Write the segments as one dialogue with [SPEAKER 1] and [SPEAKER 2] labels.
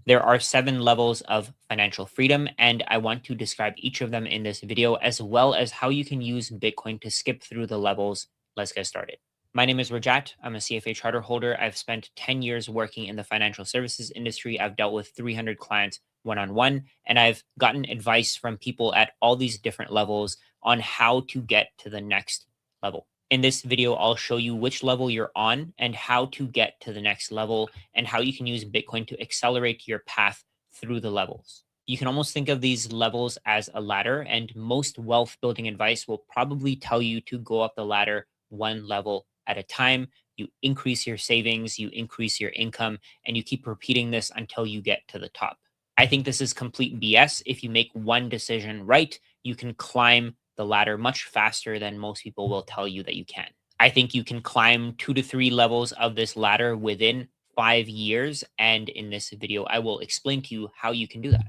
[SPEAKER 1] There are 7 levels of financial freedom, and I want to describe each of them in this video, as well as how you can use Bitcoin to skip through the levels. Let's get started. My name is Rajat. I'm a CFA charter holder. I've spent 10 years working in the financial services industry. I've dealt with 300 clients one-on-one, and I've gotten advice from people at all these different levels on how to get to the next level. In this video, I'll show you which level you're on and how to get to the next level and how you can use Bitcoin to accelerate your path through the levels. You can almost think of these levels as a ladder, and most wealth building advice will probably tell you to go up the ladder one level at a time. You increase your savings, you increase your income, and you keep repeating this until you get to the top. I think this is complete BS. If you make one decision right, you can climb the ladder much faster than most people will tell you that you can. I think you can climb 2 to 3 levels of this ladder within 5 years. And in this video, I will explain to you how you can do that.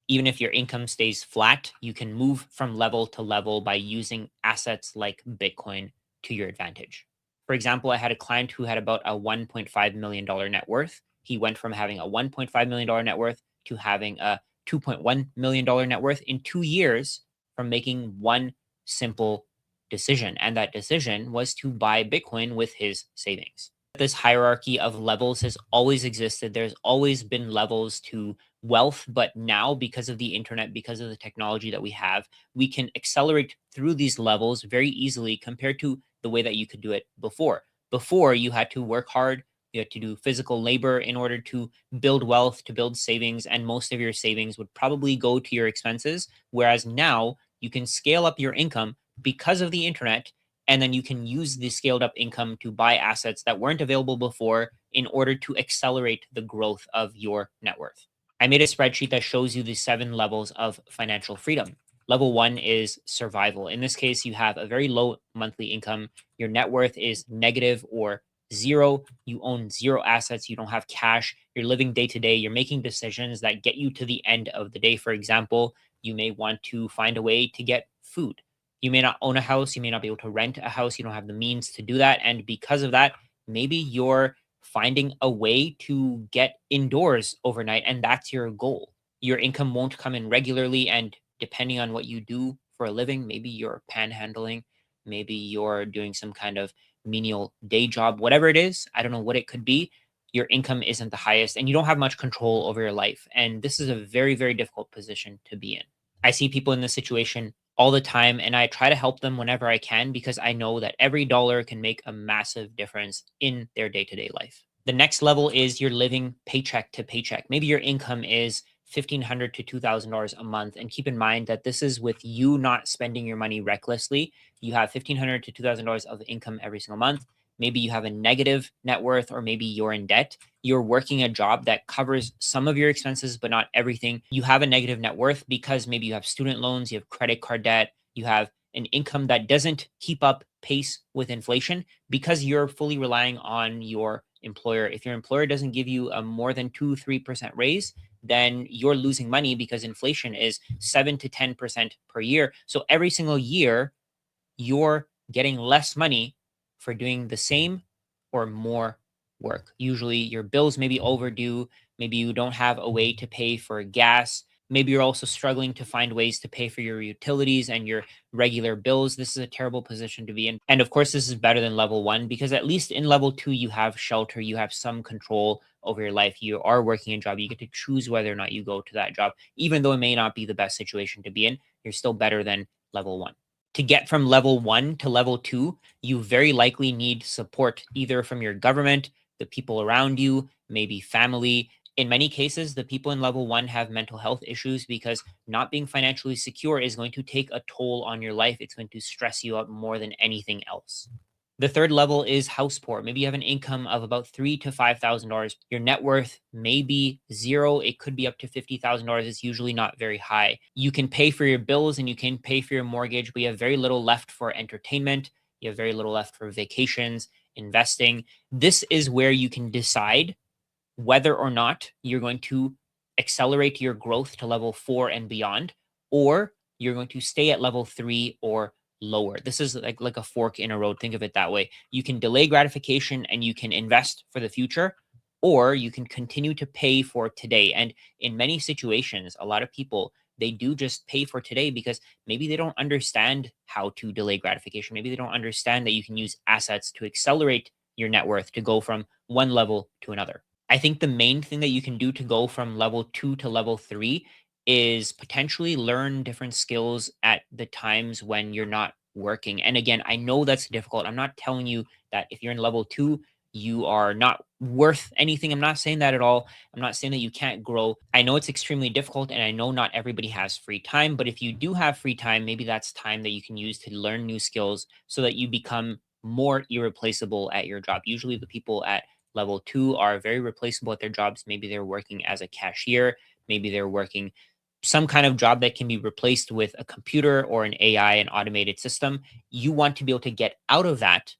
[SPEAKER 1] Even if your income stays flat, you can move from level to level by using assets like Bitcoin to your advantage. For example, I had a client who had about a $1.5 million net worth. He went from having a $1.5 million net worth to having a $2.1 million net worth in 2 years from making one simple decision. And that decision was to buy Bitcoin with his savings. This hierarchy of levels has always existed. There's always been levels to wealth, but now, because of the internet, because of the technology that we have, we can accelerate through these levels very easily compared to the way that you could do it before. Before, you had to work hard, you had to do physical labor in order to build wealth, to build savings, and most of your savings would probably go to your expenses. Whereas now, you can scale up your income because of the internet, and then you can use the scaled up income to buy assets that weren't available before in order to accelerate the growth of your net worth. I made a spreadsheet that shows you the 7 levels of financial freedom. Level 1 is survival. In this case, you have a very low monthly income. Your net worth is negative or zero. You own 0 assets. You don't have cash. You're living day to day. You're making decisions that get you to the end of the day. For example, you may want to find a way to get food. You may not own a house. You may not be able to rent a house. You don't have the means to do that. And because of that, maybe you're finding a way to get indoors overnight, and that's your goal. Your income won't come in regularly, and depending on what you do for a living, maybe you're panhandling, maybe you're doing some kind of menial day job, whatever it is, I don't know what it could be. Your income isn't the highest, and you don't have much control over your life. And this is a very, very difficult position to be in. I see people in this situation all the time, and I try to help them whenever I can because I know that every dollar can make a massive difference in their day-to-day life. The next level is you're living paycheck to paycheck. Maybe your income is $1,500 to $2,000 a month. And keep in mind that this is with you not spending your money recklessly. You have $1,500 to $2,000 of income every single month. Maybe you have a negative net worth, or maybe you're in debt. You're working a job that covers some of your expenses, but not everything. You have a negative net worth because maybe you have student loans, you have credit card debt, you have an income that doesn't keep up pace with inflation because you're fully relying on your employer. If your employer doesn't give you a more than 2-3% raise, then you're losing money because inflation is 7 to 10% per year. So every single year, you're getting less money for doing the same or more work. Usually your bills may be overdue. Maybe you don't have a way to pay for gas. Maybe you're also struggling to find ways to pay for your utilities and your regular bills. This is a terrible position to be in. And of course, this is better than level 1 because at least in level 2, you have shelter, you have some control over your life. You are working a job. You get to choose whether or not you go to that job. Even though it may not be the best situation to be in, you're still better than level 1. To get from level 1 to level 2, you very likely need support either from your government, the people around you, maybe family. In many cases, the people in level 1 have mental health issues because not being financially secure is going to take a toll on your life. It's going to stress you out more than anything else. The third level is house poor. Maybe you have an income of about $3,000 to $5,000. Your net worth may be 0. It could be up to $50,000. It's usually not very high. You can pay for your bills and you can pay for your mortgage, but you have very little left for entertainment. You have very little left for vacations, investing. This is where you can decide whether or not you're going to accelerate your growth to level 4 and beyond, or you're going to stay at level 3 or lower. This is like a fork in a road. Think of it that way. You can delay gratification and you can invest for the future, or you can continue to pay for today. And in many situations, a lot of people, they do just pay for today because maybe they don't understand how to delay gratification. Maybe they don't understand that you can use assets to accelerate your net worth to go from one level to another. I think the main thing that you can do to go from level 2 to level 3 is potentially learn different skills at the times when you're not working. And again, I know that's difficult. I'm not telling you that if you're in level 2, you are not worth anything. I'm not saying that at all. I'm not saying that you can't grow. I know it's extremely difficult and I know not everybody has free time, but if you do have free time, maybe that's time that you can use to learn new skills so that you become more irreplaceable at your job. Usually the people at level 2 are very replaceable at their jobs. Maybe they're working as a cashier, maybe they're working some kind of job that can be replaced with a computer or an AI, an automated system. You want to be able to get out of that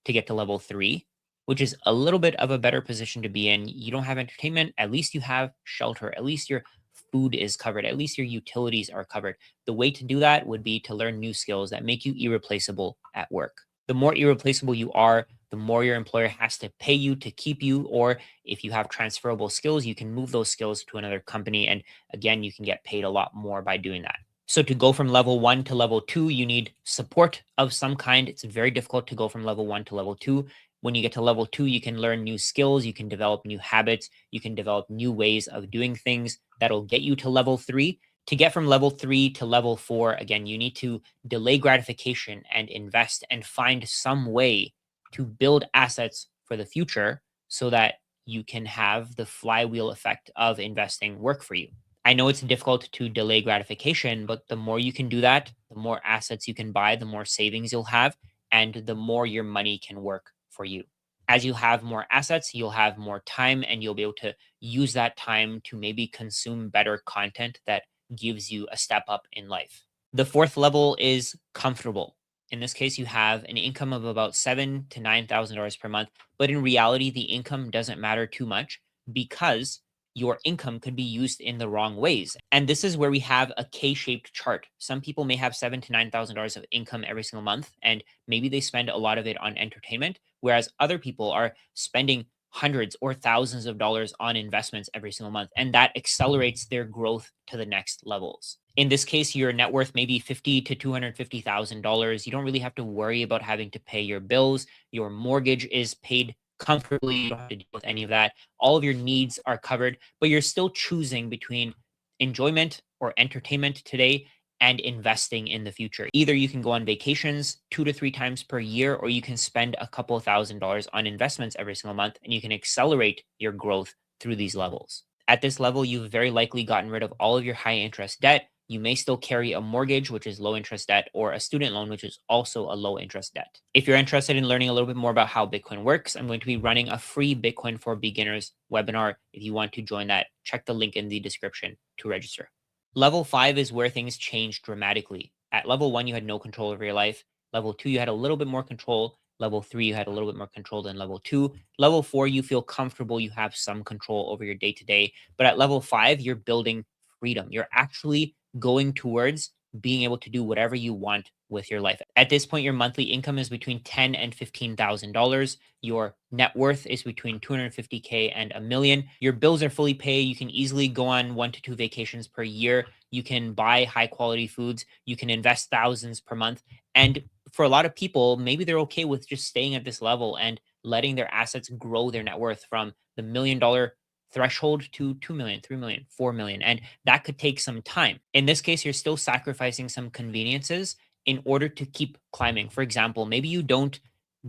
[SPEAKER 1] to get to level 3, which is a little bit of a better position to be in. You don't have entertainment, at least you have shelter, at least your food is covered, at least your utilities are covered. The way to do that would be to learn new skills that make you irreplaceable at work. The more irreplaceable you are, the more your employer has to pay you to keep you. Or if you have transferable skills, you can move those skills to another company. And again, you can get paid a lot more by doing that. So to go from level 1 to level 2, you need support of some kind. It's very difficult to go from level 1 to level 2. When you get to level 2, you can learn new skills, you can develop new habits, you can develop new ways of doing things that'll get you to level 3. To get from level 3 to level 4, again, you need to delay gratification and invest and find some way to build assets for the future so that you can have the flywheel effect of investing work for you. I know it's difficult to delay gratification, but the more you can do that, the more assets you can buy, the more savings you'll have, and the more your money can work for you. As you have more assets, you'll have more time and you'll be able to use that time to maybe consume better content that gives you a step up in life. The fourth level is comfortable. In this case, you have an income of about seven to $9,000 per month, but in reality, the income doesn't matter too much because your income could be used in the wrong ways. And this is where we have a K-shaped chart. Some people may have $7,000 to $9,000 of income every single month, and maybe they spend a lot of it on entertainment, whereas other people are spending hundreds or thousands of dollars on investments every single month, and that accelerates their growth to the next levels. In this case, your net worth may be $50,000 to $250,000. You don't really have to worry about having to pay your bills. Your mortgage is paid comfortably. You don't have to deal with any of that. All of your needs are covered, but you're still choosing between enjoyment or entertainment today and investing in the future. Either you can go on vacations 2 to 3 times per year, or you can spend a couple $1,000s on investments every single month, and you can accelerate your growth through these levels. At this level, you've very likely gotten rid of all of your high interest debt. You may still carry a mortgage, which is low interest debt, or a student loan, which is also a low interest debt. If you're interested in learning a little bit more about how Bitcoin works, I'm going to be running a free Bitcoin for Beginners webinar. If you want to join that, check the link in the description to register. Level 5 is where things change dramatically. At level 1, you had no control over your life. Level 2, you had a little bit more control. Level 3, you had a little bit more control than level 2. Level 4, you feel comfortable, you have some control over your day to day. But at level 5, you're building freedom. You're actually going towards being able to do whatever you want with your life. At this point, your monthly income is between $10,000 and $15,000. Your net worth is between 250K and $1 million. Your bills are fully paid. You can easily go on 1 to 2 vacations per year. You can buy high quality foods. You can invest thousands per month. And for a lot of people, maybe they're okay with just staying at this level and letting their assets grow their net worth from the $1 million threshold to 2 million, 3 million, 4 million. And that could take some time. In this case, you're still sacrificing some conveniences in order to keep climbing. For example, maybe you don't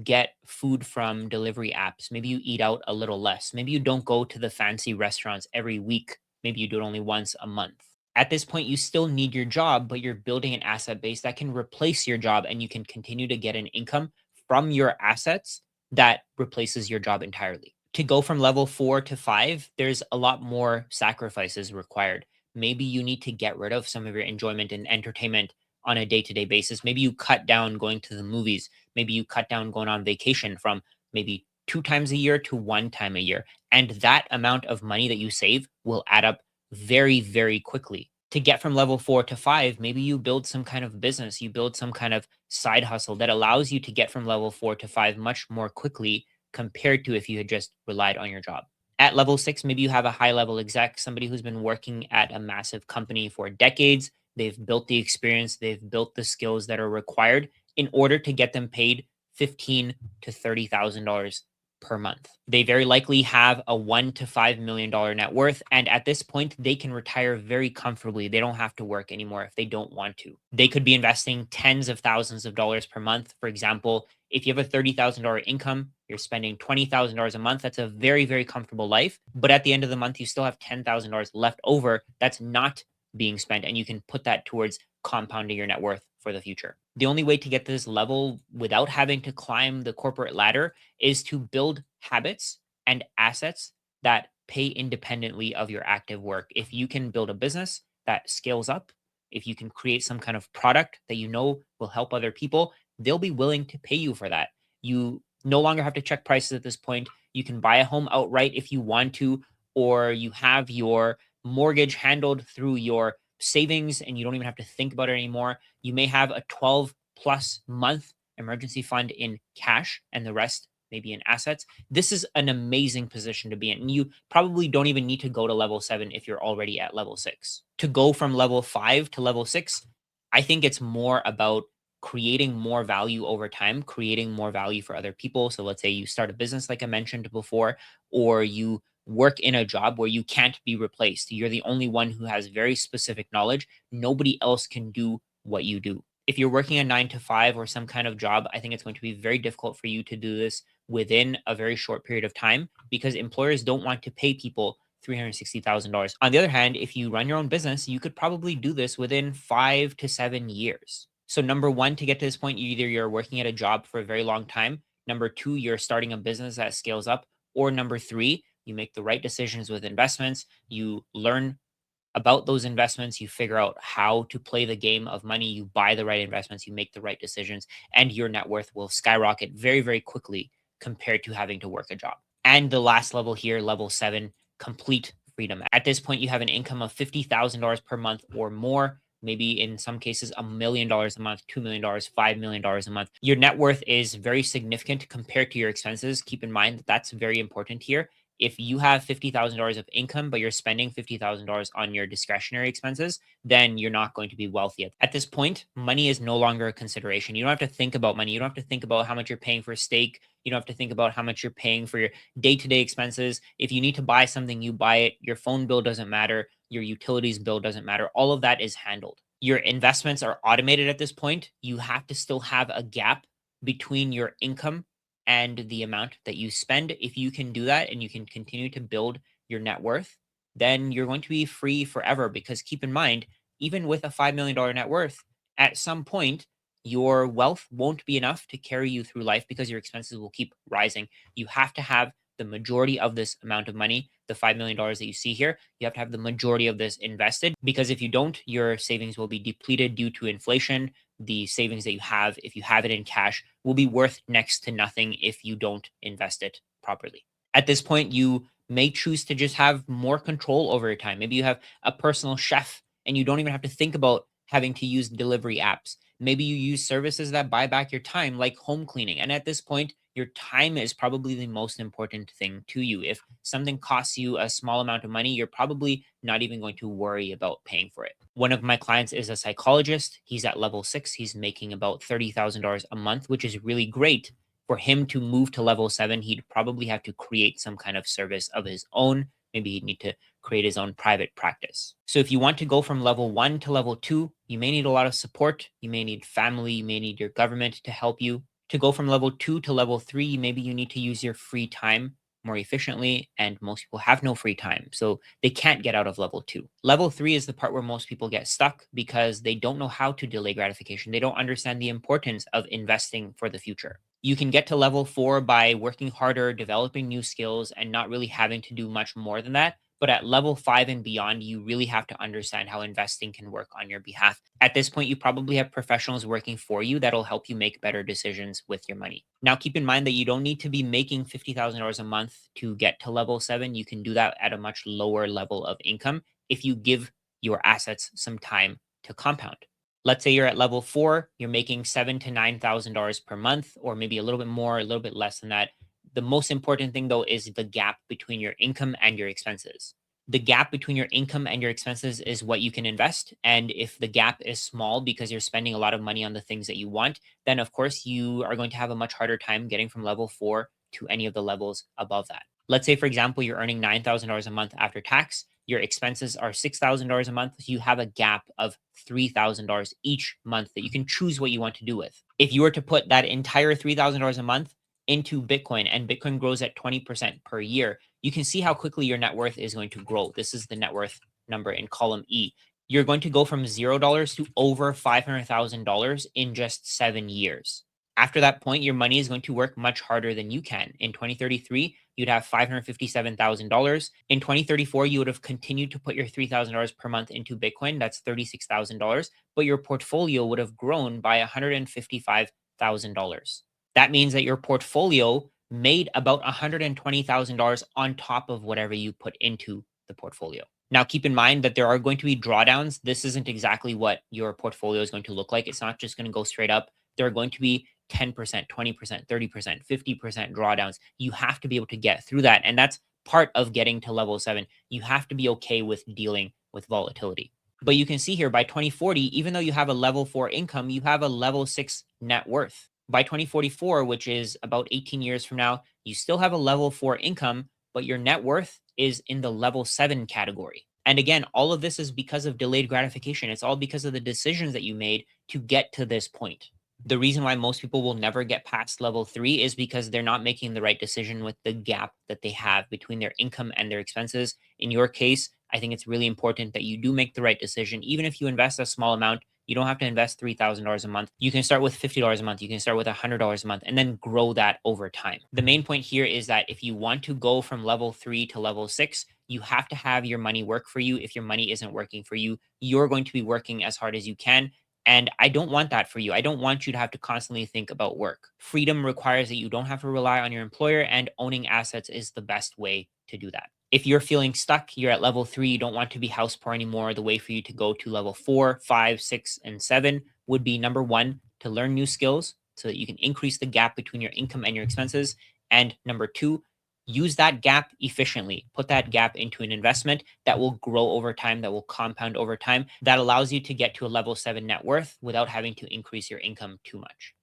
[SPEAKER 1] get food from delivery apps. Maybe you eat out a little less. Maybe you don't go to the fancy restaurants every week. Maybe you do it only once a month. At this point, you still need your job, but you're building an asset base that can replace your job and you can continue to get an income from your assets that replaces your job entirely. To go from level 4 to 5, there's a lot more sacrifices required. Maybe you need to get rid of some of your enjoyment and entertainment on a day to day basis. Maybe you cut down going to the movies. Maybe you cut down going on vacation from maybe 2 times a year to 1 time a year. And that amount of money that you save will add up very, very quickly. To get from level 4 to 5, maybe you build some kind of business, you build some kind of side hustle that allows you to get from level 4 to 5 much more quickly compared to if you had just relied on your job. At level 6, maybe you have a high level exec, somebody who's been working at a massive company for decades. They've built the experience, they've built the skills that are required in order to get them paid 15 to $30,000 per month. They very likely have a $1 to $5 million net worth. And at this point, they can retire very comfortably. They don't have to work anymore if they don't want to. They could be investing tens of thousands of dollars per month. For example, if you have a $30,000 income, you're spending $20,000 a month. That's a very, very comfortable life. But at the end of the month, you still have $10,000 left over that's not being spent. And you can put that towards compounding your net worth for the future. The only way to get to this level without having to climb the corporate ladder is to build habits and assets that pay independently of your active work. If you can build a business that scales up, if you can create some kind of product that you know will help other people, they'll be willing to pay you for that. You no longer have to check prices at this point. You can buy a home outright if you want to, or you have your mortgage handled through your savings and you don't even have to think about it anymore. You may have a 12+ month emergency fund in cash and the rest maybe in assets. This is an amazing position to be in. And you probably don't even need to go to level 7 if you're already at level 6. To go from level 5 to level 6, I think it's more about creating more value over time, creating more value for other people. So let's say you start a business, like I mentioned before, or you work in a job where you can't be replaced. You're the only one who has very specific knowledge. Nobody else can do what you do. If you're working a 9 to 5 or some kind of job, I think it's going to be very difficult for you to do this within a very short period of time because employers don't want to pay people $360,000. On the other hand, if you run your own business, you could probably do this within 5 to 7 years. So number one, to get to this point, you're working at a job for a very long time. Number two, you're starting a business that scales up. Or number three, you make the right decisions with investments. You learn about those investments. You figure out how to play the game of money. You buy the right investments. You make the right decisions, and your net worth will skyrocket very, very quickly compared to having to work a job. And the last level here, level 7, complete freedom. At this point, you have an income of $50,000 per month or more. Maybe in some cases, $1 million a month, $2 million, $5 million a month. Your net worth is very significant compared to your expenses. Keep in mind that that's very important here. If you have $50,000 of income, but you're spending $50,000 on your discretionary expenses, then you're not going to be wealthy. At this point, money is no longer a consideration. You don't have to think about money. You don't have to think about how much you're paying for steak. You don't have to think about how much you're paying for your day-to-day expenses. If you need to buy something, you buy it. Your phone bill doesn't matter. Your utilities bill doesn't matter. All of that is handled. Your investments are automated at this point. You have to still have a gap between your income and the amount that you spend. If you can do that and you can continue to build your net worth, then you're going to be free forever. Because keep in mind, even with a $5 million net worth, at some point, your wealth won't be enough to carry you through life because your expenses will keep rising. You have to have the majority of this amount of money, the $5 million that you see here, you have to have the majority of this invested because if you don't, your savings will be depleted due to inflation. The savings that you have, if you have it in cash, will be worth next to nothing if you don't invest it properly. At this point, you may choose to just have more control over your time. Maybe you have a personal chef and you don't even have to think about having to use delivery apps. Maybe you use services that buy back your time, like home cleaning. And at this point, your time is probably the most important thing to you. If something costs you a small amount of money, you're probably not even going to worry about paying for it. One of my clients is a psychologist. He's at level 6. He's making about $30,000 a month, which is really great. For him to move to level 7, he'd probably have to create some kind of service of his own. Maybe he'd need to create his own private practice. So if you want to go from level 1 to level 2, you may need a lot of support. You may need family, you may need your government to help you. To go from level 2 to level 3, maybe you need to use your free time more efficiently, and most people have no free time, so they can't get out of level 2. Level 3 is the part where most people get stuck because they don't know how to delay gratification. They don't understand the importance of investing for the future. You can get to level 4 by working harder, developing new skills, and not really having to do much more than that. But at level 5 and beyond, you really have to understand how investing can work on your behalf. At this point, you probably have professionals working for you that'll help you make better decisions with your money. Now, keep in mind that you don't need to be making $50,000 a month to get to level 7. You can do that at a much lower level of income if you give your assets some time to compound. Let's say you're at level 4, you're making $7,000 to $9,000 per month, or maybe a little bit more, a little bit less than that. The most important thing though is the gap between your income and your expenses. The gap between your income and your expenses is what you can invest. And if the gap is small because you're spending a lot of money on the things that you want, then of course you are going to have a much harder time getting from level 4 to any of the levels above that. Let's say, for example, you're earning $9,000 a month after tax. Your expenses are $6,000 a month. So you have a gap of $3,000 each month that you can choose what you want to do with. If you were to put that entire $3,000 a month into Bitcoin and Bitcoin grows at 20% per year, you can see how quickly your net worth is going to grow. This is the net worth number in column E. You're going to go from $0 to over $500,000 in just 7 years. After that point, your money is going to work much harder than you can. In 2033, you'd have $557,000. In 2034, you would have continued to put your $3,000 per month into Bitcoin. That's $36,000. But your portfolio would have grown by $155,000. That means that your portfolio made about $120,000 on top of whatever you put into the portfolio. Now, keep in mind that there are going to be drawdowns. This isn't exactly what your portfolio is going to look like. It's not just going to go straight up. There are going to be 10%, 20%, 30%, 50% drawdowns. You have to be able to get through that. And that's part of getting to level 7. You have to be okay with dealing with volatility. But you can see here by 2040, even though you have a level 4 income, you have a level 6 net worth. By 2044, which is about 18 years from now, you still have a level 4 income, but your net worth is in the level 7 category. And again, all of this is because of delayed gratification. It's all because of the decisions that you made to get to this point. The reason why most people will never get past level 3 is because they're not making the right decision with the gap that they have between their income and their expenses. In your case, I think it's really important that you do make the right decision. Even if you invest a small amount, you don't have to invest $3,000 a month. You can start with $50 a month. You can start with $100 a month and then grow that over time. The main point here is that if you want to go from level 3 to level 6, you have to have your money work for you. If your money isn't working for you, you're going to be working as hard as you can. And I don't want that for you. I don't want you to have to constantly think about work. Freedom requires that you don't have to rely on your employer, and owning assets is the best way to do that. If you're feeling stuck, you're at level 3, you don't want to be house poor anymore, the way for you to go to level 4, 5, 6, and 7 would be number 1, to learn new skills so that you can increase the gap between your income and your expenses. And number 2, use that gap efficiently. Put that gap into an investment that will grow over time, that will compound over time, that allows you to get to a level 7 net worth without having to increase your income too much.